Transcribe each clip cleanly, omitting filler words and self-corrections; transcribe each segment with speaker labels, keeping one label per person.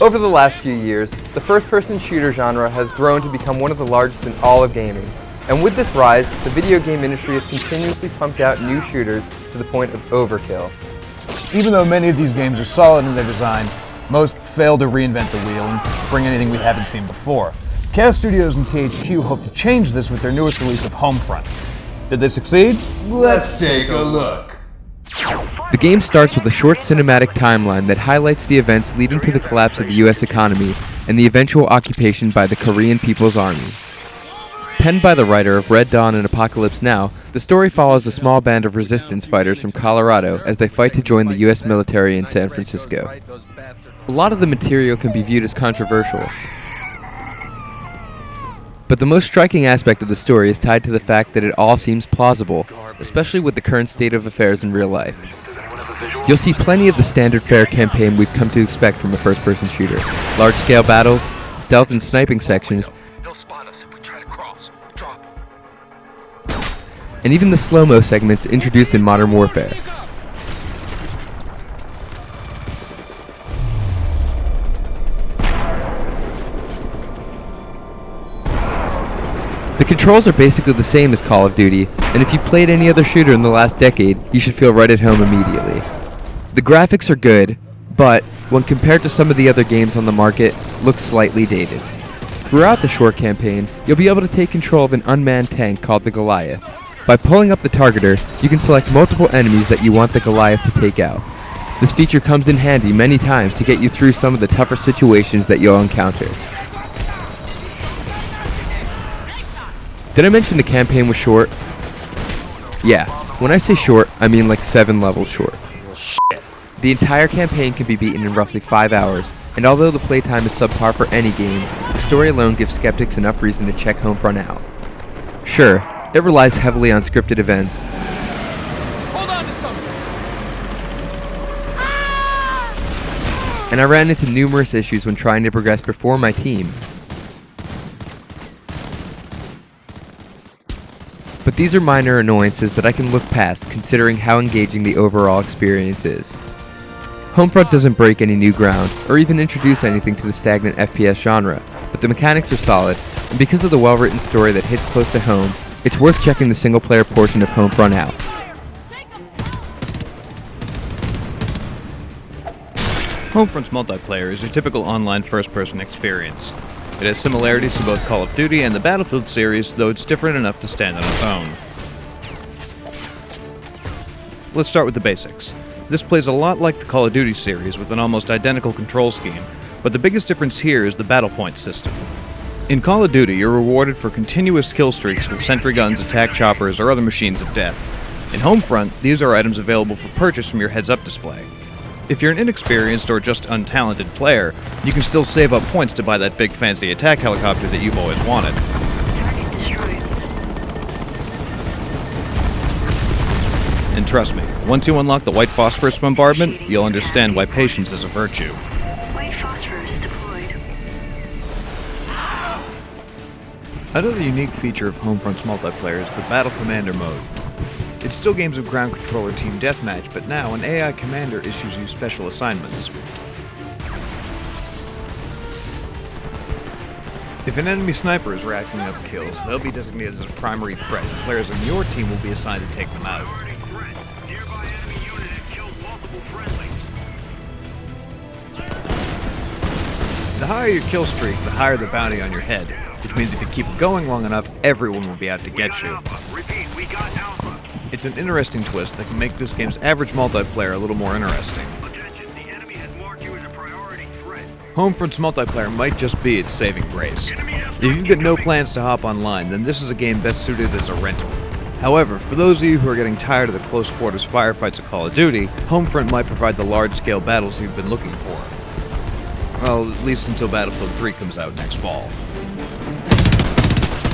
Speaker 1: Over the last few years, the first-person shooter genre has grown to become one of the largest in all of gaming. And with this rise, the video game industry has continuously pumped out new shooters to the point of overkill.
Speaker 2: Even though many of these games are solid in their design, most fail to reinvent the wheel and bring anything we haven't seen before. Chaos Studios and THQ hope to change this with their newest release of Homefront. Did they succeed? Let's take a look.
Speaker 3: The game starts with a short cinematic timeline that highlights the events leading to the collapse of the US economy and the eventual occupation by the Korean People's Army. Penned by the writer of Red Dawn and Apocalypse Now, the story follows a small band of resistance fighters from Colorado as they fight to join the US military in San Francisco. A lot of the material can be viewed as controversial, but the most striking aspect of the story is tied to the fact that it all seems plausible, especially with the current state of affairs in real life. You'll see plenty of the standard fare campaign we've come to expect from a first-person shooter. Large-scale battles, stealth and sniping sections, and even the slow-mo segments introduced in Modern Warfare. The controls are basically the same as Call of Duty, and if you've played any other shooter in the last decade, you should feel right at home immediately. The graphics are good, but when compared to some of the other games on the market, look slightly dated. Throughout the short campaign, you'll be able to take control of an unmanned tank called the Goliath. By pulling up the targeter, you can select multiple enemies that you want the Goliath to take out. This feature comes in handy many times to get you through some of the tougher situations that you'll encounter. Did I mention the campaign was short? Yeah, when I say short, I mean like 7 levels short. The entire campaign can be beaten in roughly 5 hours, and although the playtime is subpar for any game, the story alone gives skeptics enough reason to check Homefront out. Sure, it relies heavily on scripted events.
Speaker 4: Hold on to something.
Speaker 3: And I ran into numerous issues when trying to progress before my team. But these are minor annoyances that I can look past considering how engaging the overall experience is. Homefront doesn't break any new ground, or even introduce anything to the stagnant FPS genre, but the mechanics are solid, and because of the well-written story that hits close to home, it's worth checking the single-player portion of Homefront out.
Speaker 5: Homefront's multiplayer is your typical online first-person experience. It has similarities to both Call of Duty and the Battlefield series, though it's different enough to stand on its own. Let's start with the basics. This plays a lot like the Call of Duty series with an almost identical control scheme, but the biggest difference here is the battle points system. In Call of Duty, you're rewarded for continuous kill streaks with sentry guns, attack choppers, or other machines of death. In Homefront, these are items available for purchase from your heads-up display. If you're an inexperienced or just untalented player, you can still save up points to buy that big fancy attack helicopter that you've always wanted. And trust me, once you unlock the white phosphorus bombardment, you'll understand why patience is a virtue.
Speaker 6: White phosphorus deployed.
Speaker 5: Another unique feature of Homefront's multiplayer is the Battle Commander mode. It's still games of ground controller team deathmatch, but now an AI commander issues you special assignments. If an enemy sniper is racking up kills, they'll be designated as a primary threat, and players on your team will be assigned to take them out. The higher your kill streak, the higher the bounty on your head, which means if you keep going long enough, everyone will be out to get you. It's an interesting twist that can make this game's average multiplayer a little more interesting. Homefront's multiplayer might just be its saving grace. If you've got no plans to hop online, then this is a game best suited as a rental. However, for those of you who are getting tired of the close-quarters firefights of Call of Duty, Homefront might provide the large-scale battles you've been looking for. Well, at least until Battlefield 3 comes out next fall.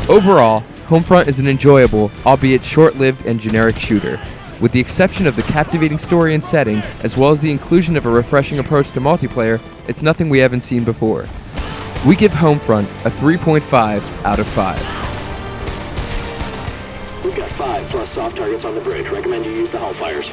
Speaker 3: Overall, Homefront is an enjoyable, albeit short-lived and generic shooter. With the exception of the captivating story and setting, as well as the inclusion of a refreshing approach to multiplayer, it's nothing we haven't seen before. We give Homefront a 3.5 out of 5.
Speaker 7: We've got 5 plus soft targets on the bridge. Recommend you use the Hellfires.